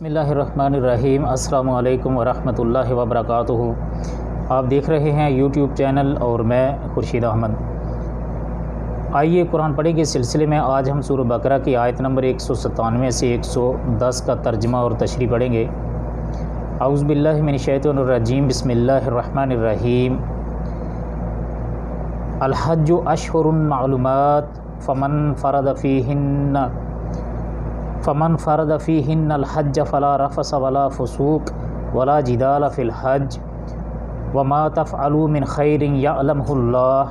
بسم اللہ الرحمن الرحیم۔ السلام علیکم ورحمۃ اللہ وبرکاتہ۔ آپ دیکھ رہے ہیں یوٹیوب چینل اور میں خورشید احمد۔ آئیے قرآن پڑھیں کے سلسلے میں آج ہم سورہ بقرہ کی آیت نمبر 197 سے 110 کا ترجمہ اور تشریح پڑھیں گے۔ اعوذ باللہ من الشیطان الرجیم، بسم اللہ الرحمن الرحیم۔ الحج اشہر معلومات فمن فرد فیہن الحج فلا رفث ولا فسوق ولا جدال فی الحج وما تفعلوا من خیر یعلمہ اللہ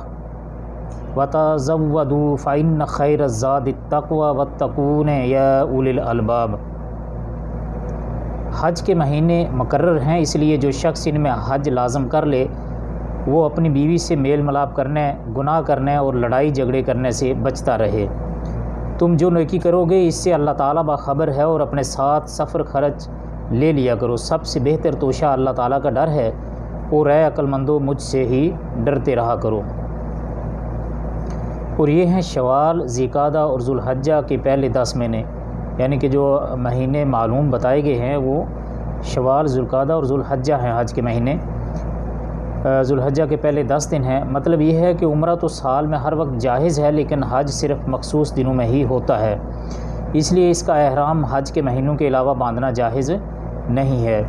وتزودوا فإن خیر الزاد التقوی واتقون یا اولی الالباب۔ حج کے مہینے مقرر ہیں، اس لیے جو شخص ان میں حج لازم کر لے وہ اپنی بیوی سے میل ملاپ کرنے، گناہ کرنے اور لڑائی جھگڑے کرنے سے بچتا رہے۔ تم جو نیکی کرو گے اس سے اللہ تعالیٰ باخبر ہے، اور اپنے ساتھ سفر خرچ لے لیا کرو۔ سب سے بہتر توشہ اللہ تعالیٰ کا ڈر ہے، اور اے عقل مندو مجھ سے ہی ڈرتے رہا کرو۔ اور یہ ہیں شوال، ذوالقعدہ اور ذوالحجہ کے پہلے 10 مہینے، یعنی کہ جو مہینے معلوم بتائے گئے ہیں وہ شوال، ذوالقعدہ اور ذوالحجہ ہیں حج کے مہینے۔ ذوالحجہ کے پہلے 10 دن ہیں۔ مطلب یہ ہے کہ عمرہ تو سال میں ہر وقت جائز ہے، لیکن حج صرف مخصوص دنوں میں ہی ہوتا ہے، اس لیے اس کا احرام حج کے مہینوں کے علاوہ باندھنا جائز نہیں ہے۔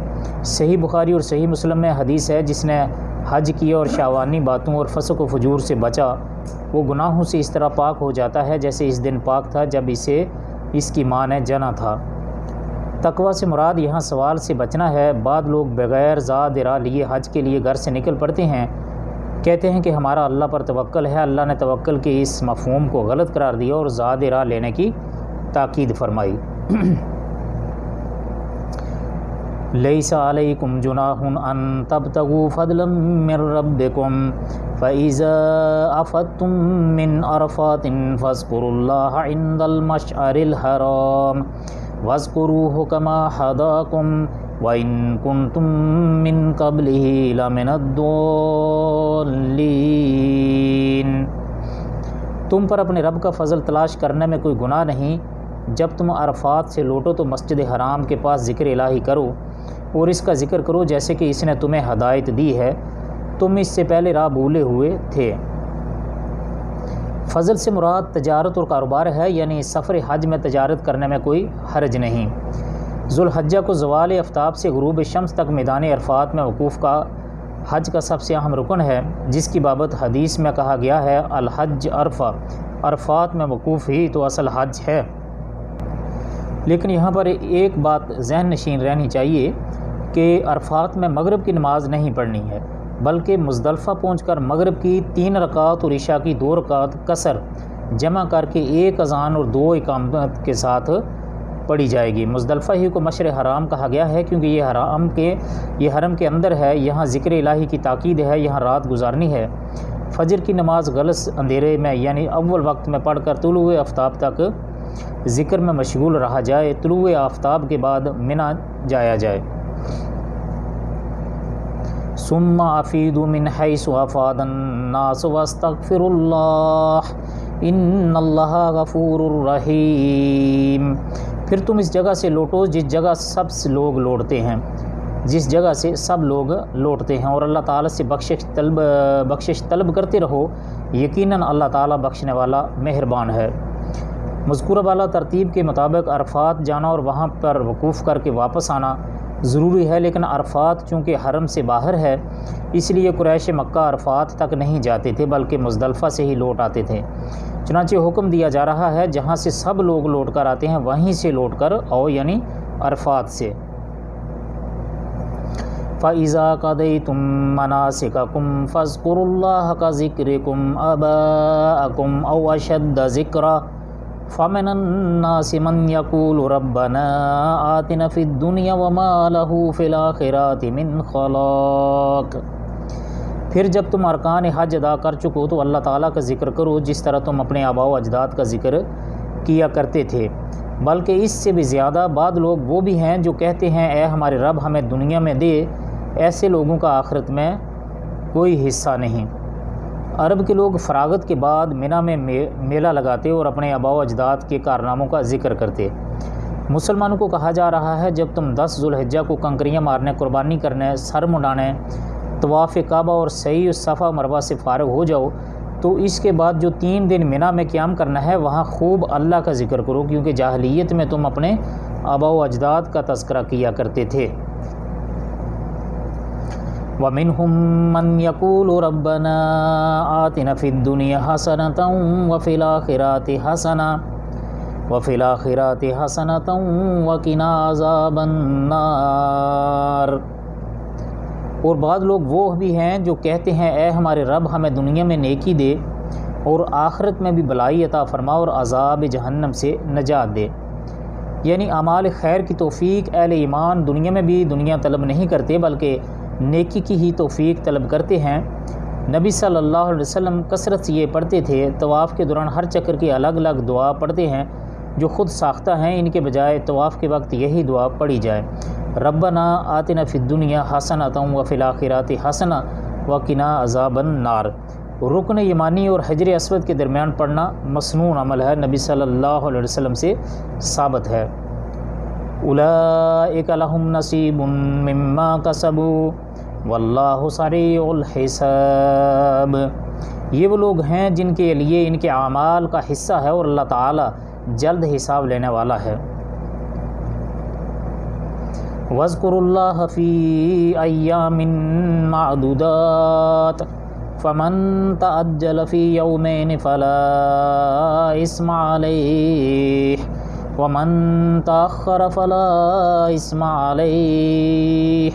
صحیح بخاری اور صحیح مسلم میں حدیث ہے، جس نے حج کیا اور شہوانی باتوں اور فسق و فجور سے بچا وہ گناہوں سے اس طرح پاک ہو جاتا ہے جیسے اس دن پاک تھا جب اسے اس کی ماں نے جنا تھا۔ تقویٰ سے مراد یہاں سوال سے بچنا ہے۔ بعض لوگ بغیر زاد راہ لیے حج کے لیے گھر سے نکل پڑتے ہیں، کہتے ہیں کہ ہمارا اللہ پر توکل ہے۔ اللہ نے توکل کے اس مفہوم کو غلط قرار دیا اور زاد راہ لینے کی تاکید فرمائی۔ لیس علیکم جناح ان تبتغوا فضلا من ربکم فاذا افضتم من عرفات فاذکروا اللہ عند المشعر الحرام وَاذْكُرُوهُ كَمَا هَدَاكُمْ وَإِن كُنتُم مِّن قَبْلِهِ لَمِنَ الضَّالِّينَ۔ تم پر اپنے رب کا فضل تلاش کرنے میں کوئی گناہ نہیں۔ جب تم عرفات سے لوٹو تو مسجد حرام کے پاس ذکر الہی کرو اور اس کا ذکر کرو جیسے کہ اس نے تمہیں ہدایت دی ہے، تم اس سے پہلے راہ بھولے ہوئے تھے۔ فضل سے مراد تجارت اور کاروبار ہے، یعنی سفر حج میں تجارت کرنے میں کوئی حرج نہیں۔ ذوالحجہ کو زوال آفتاب سے غروب شمس تک میدان عرفات میں وقوف کا حج کا سب سے اہم رکن ہے، جس کی بابت حدیث میں کہا گیا ہے الحج عرفہ، عرفات میں وقوف ہی تو اصل حج ہے۔ لیکن یہاں پر ایک بات ذہن نشین رہنی چاہیے کہ عرفات میں مغرب کی نماز نہیں پڑھنی ہے، بلکہ مزدلفہ پہنچ کر مغرب کی 3 رکعت اور عشاء کی 2 رکعت قصر جمع کر کے 1 اذان اور 2 اقامت کے ساتھ پڑھی جائے گی۔ مزدلفہ ہی کو مشعر حرام کہا گیا ہے کیونکہ یہ حرم کے اندر ہے، یہاں ذکر الہی کی تاکید ہے، یہاں رات گزارنی ہے۔ فجر کی نماز غلس اندھیرے میں یعنی اول وقت میں پڑھ کر طلوع آفتاب تک ذکر میں مشغول رہا جائے، طلوع آفتاب کے بعد منا جایا جائے۔ ثم افیدوا من حیث افاض الناس واستغفروا اللہ ان اللہ غفور رحیم۔ پھر تم اس جگہ سے لوٹو جس جگہ لوگ لوٹتے ہیں، اور اللہ تعالیٰ سے بخشش طلب کرتے رہو، یقیناً اللہ تعالیٰ بخشنے والا مہربان ہے۔ مذکورہ بالا ترتیب کے مطابق عرفات جانا اور وہاں پر وقوف کر کے واپس آنا ضروری ہے، لیکن عرفات چونکہ حرم سے باہر ہے اس لیے قریش مکہ عرفات تک نہیں جاتے تھے بلکہ مزدلفہ سے ہی لوٹ آتے تھے۔ چنانچہ حکم دیا جا رہا ہے جہاں سے سب لوگ لوٹ کر آتے ہیں وہیں سے لوٹ کر آؤ، یعنی عرفات سے۔ فَإِذَا قَضَيْتُم مَّنَاسِكَكُمْ فَاذْكُرُوا اللَّهَ كَذِكْرِكُمْ آبَاءَكُمْ أَوْ أَشَدَّ ذِكْرًا فَمِنَ النَّاسِ مَن يَقُولُ رَبَّنَا آتِنَا فِي الدُّنْيَا وَمَا لَهُ فِي الْآخِرَةِ مِنْ خَلَاقٍ۔ پھر جب تم ارکان حج ادا کر چکو تو اللہ تعالیٰ کا ذکر کرو جس طرح تم اپنے آباء و اجداد کا ذکر کیا کرتے تھے، بلکہ اس سے بھی زیادہ۔ بعض لوگ وہ بھی ہیں جو کہتے ہیں اے ہمارے رب ہمیں دنیا میں دے، ایسے لوگوں کا آخرت میں کوئی حصہ نہیں۔ عرب کے لوگ فراغت کے بعد منا میں میلہ لگاتے اور اپنے آباء و اجداد کے کارناموں کا ذکر کرتے۔ مسلمانوں کو کہا جا رہا ہے جب تم 10 ذوالحجہ کو کنکریاں مارنے، قربانی کرنے، سر منڈانے، طواف کعبہ اور سعی صفا مروہ سے فارغ ہو جاؤ تو اس کے بعد جو 3 دن منی میں قیام کرنا ہے وہاں خوب اللہ کا ذکر کرو، کیونکہ جاہلیت میں تم اپنے آباء و اجداد کا تذکرہ کیا کرتے تھے۔ وَمِنْهُمْ مَنْ يَقُولُ رَبَّنَا آتِنَا فِي الدُّنْيَا حَسَنَةً وَفِي الْآخِرَةِ حَسَنَةً وَقِنَا عَذَابَ النَّارِ۔ اور بعض لوگ وہ بھی ہیں جو کہتے ہیں اے ہمارے رب ہمیں دنیا میں نیکی دے اور آخرت میں بھی بلائی عطا فرما اور عذاب جہنم سے نجات دے، یعنی اعمال خیر کی توفیق اہل ایمان دنیا میں بھی دنیا طلب نہیں کرتے بلکہ نیکی کی ہی توفیق طلب کرتے ہیں۔ نبی صلی اللہ علیہ وسلم کثرت سے یہ پڑھتے تھے، طواف کے دوران ہر چکر کی الگ الگ دعا پڑھتے ہیں جو خود ساختہ ہیں، ان کے بجائے طواف کے وقت یہی دعا پڑھی جائے، ربنا آتنا فی الدنیا حسنۃ وفی الآخرۃ حسنہ وقنا عذاب النار۔ رکن یمانی اور حجر اسود کے درمیان پڑھنا مسنون عمل ہے، نبی صلی اللہ علیہ وسلم سے ثابت ہے۔ اولئک لہم نصیب مما کسبوا واللہ سریع الحساب۔ یہ وہ لوگ ہیں جن کے لیے ان کے اعمال کا حصہ ہے اور اللہ تعالی جلد حساب لینے والا ہے۔ وَاذْكُرُوا اللَّهَ فِي أَيَّامٍ مَّعْدُودَاتٍ فَمَن تَعَجَّلَ فِي يَوْمَيْنِ فَلَا إِثْمَ عَلَيْهِ وَمَن تَأَخَّرَ فَلَا إِثْمَ عَلَيْهِ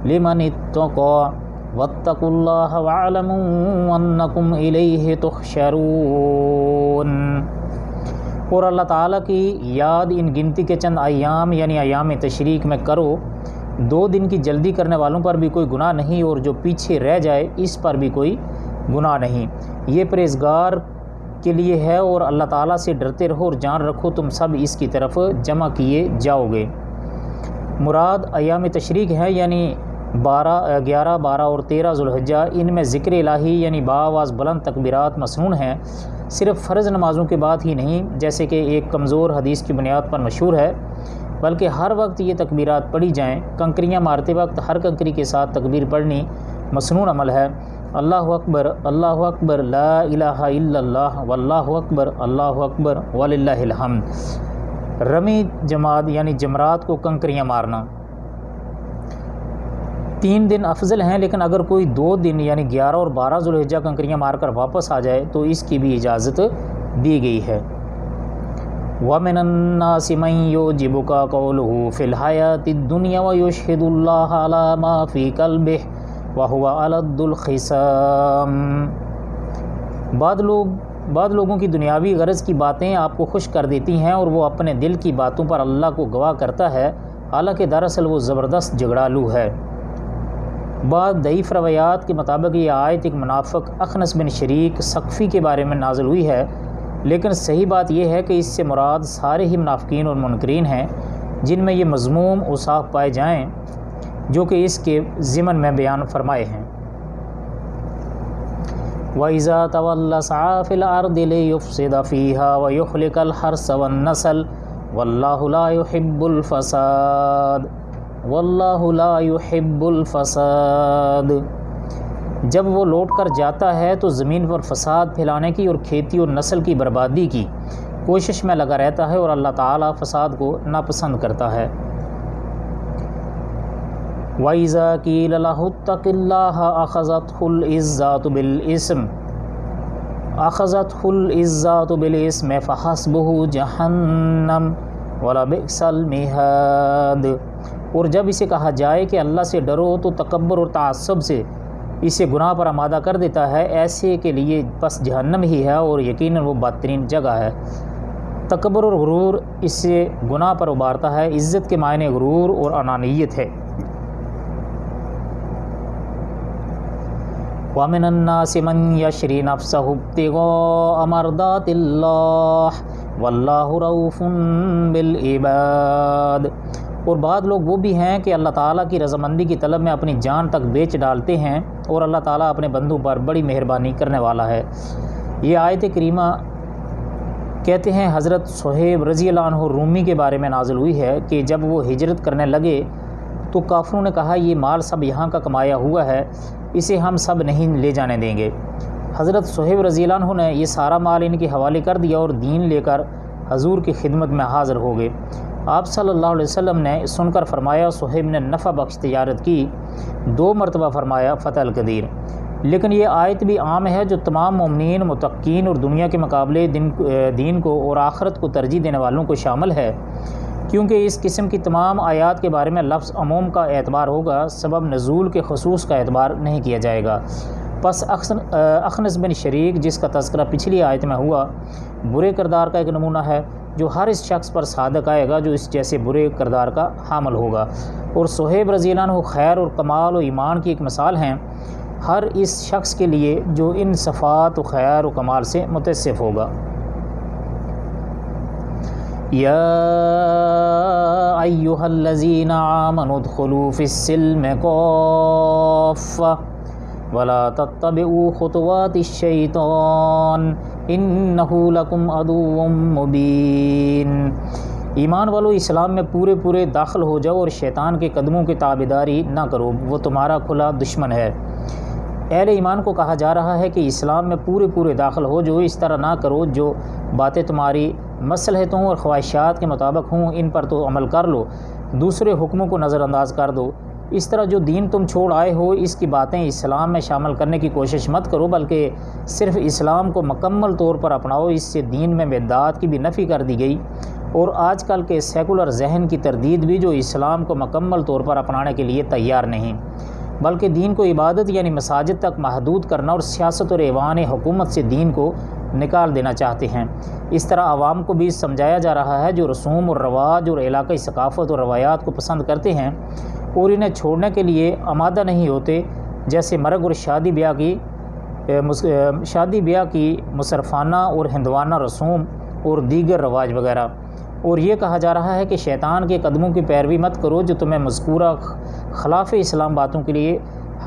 لِمَنِ اتَّقَىٰ وَاتَّقُوا اللَّهَ وَاعْلَمُوا أَنَّكُمْ إِلَيْهِ تُحْشَرُونَ۔ اور اللہ تعالیٰ کی یاد ان گنتی کے چند ایام یعنی ایام تشریق میں کرو، 2 دن کی جلدی کرنے والوں پر بھی کوئی گناہ نہیں اور جو پیچھے رہ جائے اس پر بھی کوئی گناہ نہیں، یہ پرہیزگار کے لیے ہے، اور اللہ تعالیٰ سے ڈرتے رہو اور جان رکھو تم سب اس کی طرف جمع کیے جاؤ گے۔ مراد ایام تشریق ہے یعنی 11، 12 اور 13 ذوالحجہ، ان میں ذکر الہی یعنی بآواز بلند تکبیرات مسنون ہیں، صرف فرض نمازوں کے بعد ہی نہیں جیسے کہ ایک کمزور حدیث کی بنیاد پر مشہور ہے، بلکہ ہر وقت یہ تکبیرات پڑھی جائیں۔ کنکریاں مارتے وقت ہر کنکری کے ساتھ تکبیر پڑھنی مسنون عمل ہے، اللہ اکبر لا الہ الا اللہ واللہ اکبر وللہ الحمد۔ رمی جماد یعنی جمرات کو کنکریاں مارنا 3 دن افضل ہیں، لیکن اگر کوئی 2 دن یعنی 11 اور 12 ذوالحجہ کنکریاں مار کر واپس آ جائے تو اس کی بھی اجازت دی گئی ہے۔ وَمِنَ النَّاسِ مَن يُعْجِبُكَ قَوْلُهُ فِي الْحَيَاةِ الدُّنْيَا وَيُشْهِدُ اللَّهَ عَلَى مَا فِي قَلْبِهِ وَهُوَ أَلَدُّ الْخِصَامِ۔ بعض لوگوں کی دنیاوی غرض کی باتیں آپ کو خوش کر دیتی ہیں اور وہ اپنے دل کی باتوں پر اللہ کو گواہ کرتا ہے، حالانکہ دراصل وہ زبردست جھگڑالو ہے۔ بعض ضعیف روایات کے مطابق یہ آیت ایک منافق اخنس بن شریک ثقفی کے بارے میں نازل ہوئی ہے، لیکن صحیح بات یہ ہے کہ اس سے مراد سارے ہی منافقین اور منکرین ہیں جن میں یہ مذموم اوصاف پائے جائیں جو کہ اس کے ضمن میں بیان فرمائے ہیں۔ وَإِذَا تَوَلَّى سَعَىٰ فِي الْأَرْضِ لِيُفْسِدَ فِيهَا وَيُهْلِكَ الْحَرْثَ وَالنَّسْلَ وَاللَّهُ لَا يُحِبُّ الْفَسَادَ واللہ لا يحب الفساد۔ جب وہ لوٹ کر جاتا ہے تو زمین پر فساد پھیلانے کی اور کھیتی اور نسل کی بربادی کی کوشش میں لگا رہتا ہے، اور اللہ تعالیٰ فساد کو ناپسند کرتا ہے۔ وَإِذَا قِيلَ لَهُ اتَّقِ اللَّهَ أَخَذَتْهُ الْعِزَّةُ بِالْإِثْمِ فَحَسْبُهُ جَهَنَّمُ وَلَبِئْسَ الْمِهَادُ۔ اور جب اسے کہا جائے کہ اللہ سے ڈرو تو تکبر اور تعصب سے اسے گناہ پر آمادہ کر دیتا ہے، ایسے کے لیے بس جہنم ہی ہے اور یقیناً وہ بدترین جگہ ہے۔ تکبر اور غرور اس سے گناہ پر ابارتا ہے، عزت کے معنی غرور اور انانیت ہے۔ وَمِنَ النَّاسِ مَن يَشْرِي نَفْسَهُ ابْتِغَاءَ مَرْضَاتِ اللَّهِ وَاللَّهُ رَءُوفٌ بِالْعِبَادِ۔ اور بعض لوگ وہ بھی ہیں کہ اللہ تعالیٰ کی رضامندی کی طلب میں اپنی جان تک بیچ ڈالتے ہیں، اور اللہ تعالیٰ اپنے بندوں پر بڑی مہربانی کرنے والا ہے۔ یہ آیت کریمہ کہتے ہیں حضرت صہیب رضی اللہ عنہ رومی کے بارے میں نازل ہوئی ہے کہ جب وہ ہجرت کرنے لگے تو کافروں نے کہا یہ مال سب یہاں کا کمایا ہوا ہے، اسے ہم سب نہیں لے جانے دیں گے۔ حضرت صہیب رضی اللہ عنہ نے یہ سارا مال ان کے حوالے کر دیا اور دین لے کر حضور کی خدمت میں حاضر ہو گئے۔ آپ صلی اللہ علیہ وسلم نے سن کر فرمایا صہیب نے نفع بخش تجارت کی، 2 مرتبہ فرمایا فتح القدیر۔ لیکن یہ آیت بھی عام ہے جو تمام مومنین، متقین اور دنیا کے مقابلے دین کو اور آخرت کو ترجیح دینے والوں کو شامل ہے، کیونکہ اس قسم کی تمام آیات کے بارے میں لفظ عموم کا اعتبار ہوگا، سبب نزول کے خصوص کا اعتبار نہیں کیا جائے گا۔ پس اخنس بن شریک جس کا تذکرہ پچھلی آیت میں ہوا، برے کردار کا ایک نمونہ ہے جو ہر اس شخص پر صادق آئے گا جو اس جیسے برے کردار کا حامل ہوگا، اور صہیب رضی اللہ عنہ خیر اور کمال و ایمان کی ایک مثال ہیں ہر اس شخص کے لیے جو ان صفات و خیر و کمال سے متصف ہوگا۔ یا ایھا الذین آمنوا ادخلوا فی السلم کافۃ ولا تتبعوا خطوات الشیطان انہ لکم عدو مبین۔ ایمان والو اسلام میں پورے داخل ہو جاؤ اور شیطان کے قدموں کی تابعداری نہ کرو، وہ تمہارا کھلا دشمن ہے۔ اہل ایمان کو کہا جا رہا ہے کہ اسلام میں پورے داخل ہو جو اس طرح نہ کرو جو باتیں تمہاری مصلحتوں اور خواہشات کے مطابق ہوں، ان پر تو عمل کر لو، دوسرے حکموں کو نظر انداز کر دو۔ اس طرح جو دین تم چھوڑ آئے ہو اس کی باتیں اسلام میں شامل کرنے کی کوشش مت کرو، بلکہ صرف اسلام کو مکمل طور پر اپناؤ۔ اس سے دین میں بدعات کی بھی نفی کر دی گئی، اور آج کل کے سیکولر ذہن کی تردید بھی جو اسلام کو مکمل طور پر اپنانے کے لیے تیار نہیں، بلکہ دین کو عبادت یعنی مساجد تک محدود کرنا اور سیاست اور ایوان حکومت سے دین کو نکال دینا چاہتے ہیں۔ اس طرح عوام کو بھی سمجھایا جا رہا ہے جو رسوم اور رواج اور علاقائی ثقافت اور روایات کو پسند کرتے ہیں اور انہیں چھوڑنے کے لیے آمادہ نہیں ہوتے، جیسے مرگ اور شادی بیاہ کی مصرفانہ اور ہندوانہ رسوم اور دیگر رواج وغیرہ۔ اور یہ کہا جا رہا ہے کہ شیطان کے قدموں کی پیروی مت کرو جو تمہیں مذکورہ خلاف اسلام باتوں کے لیے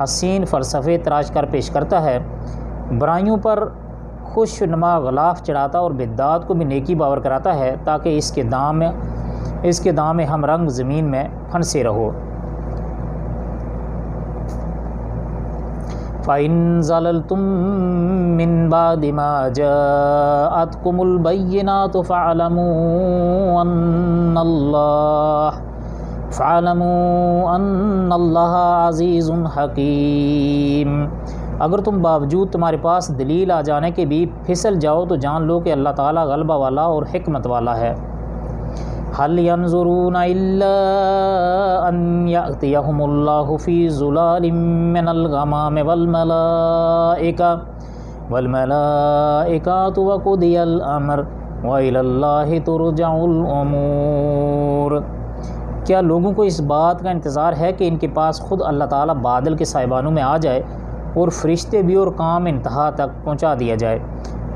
حسین فلسفے تراش کر پیش کرتا ہے، برائیوں پر خوش نما غلاف چڑھاتا اور بدعات کو بھی نیکی باور کراتا ہے تاکہ اس کے دام میں ہم رنگ زمین میں پھنسے رہو۔ فَإِن زَلَلْتُم مِّن بَعْدِ مَا جَاءَتْكُمُ الْبَيِّنَاتُ فَاعْلَمُوا أَنَّ اللَّهَ عَزِيزٌ حَكِيمٌ۔ اگر تم باوجود تمہارے پاس دلیل آ جانے کے بھی پھسل جاؤ تو جان لو کہ اللہ تعالیٰ غلبہ والا اور حکمت والا ہے۔ هل ينظرون إلا أن يأتيهم الله في ظلال من الغمام والملائكة وقضي الأمر وإلى الله ترجع الأمور۔ کیا لوگوں کو اس بات کا انتظار ہے کہ ان کے پاس خود اللہ تعالیٰ بادل کے سائبانوں میں آ جائے اور فرشتے بھی اور کام انتہا تک پہنچا دیا جائے؟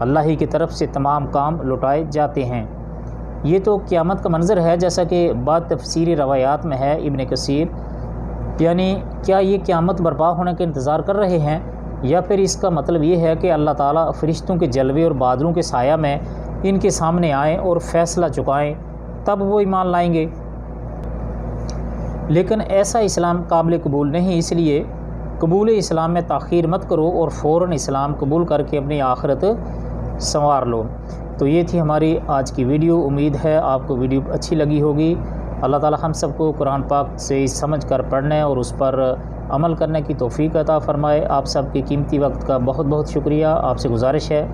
اللہ ہی کی طرف سے تمام کام لوٹائے جاتے ہیں۔ یہ تو قیامت کا منظر ہے جیسا کہ بعض تفسیری روایات میں ہے۔ ابن کثیر یعنی کیا یہ قیامت برپا ہونے کا انتظار کر رہے ہیں، یا پھر اس کا مطلب یہ ہے کہ اللہ تعالیٰ فرشتوں کے جلوے اور بادلوں کے سایہ میں ان کے سامنے آئیں اور فیصلہ چکائیں، تب وہ ایمان لائیں گے؟ لیکن ایسا اسلام قابل قبول نہیں، اس لیے قبول اسلام میں تاخیر مت کرو اور فوراً اسلام قبول کر کے اپنی آخرت سنوار لو۔ تو یہ تھی ہماری آج کی ویڈیو، امید ہے آپ کو ویڈیو اچھی لگی ہوگی۔ اللہ تعالیٰ ہم سب کو قرآن پاک سے سمجھ کر پڑھنے اور اس پر عمل کرنے کی توفیق عطا فرمائے۔ آپ سب کے قیمتی وقت کا بہت بہت شکریہ۔ آپ سے گزارش ہے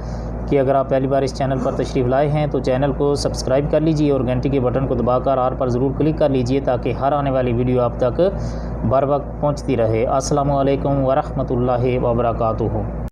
کہ اگر آپ پہلی بار اس چینل پر تشریف لائے ہیں تو چینل کو سبسکرائب کر لیجئے اور گھنٹی کے بٹن کو دبا کر آل پر ضرور کلک کر لیجئے تاکہ ہر آنے والی ویڈیو آپ تک بر وقت پہنچتی رہے۔ السلام علیکم ورحمۃ اللہ وبرکاتہ۔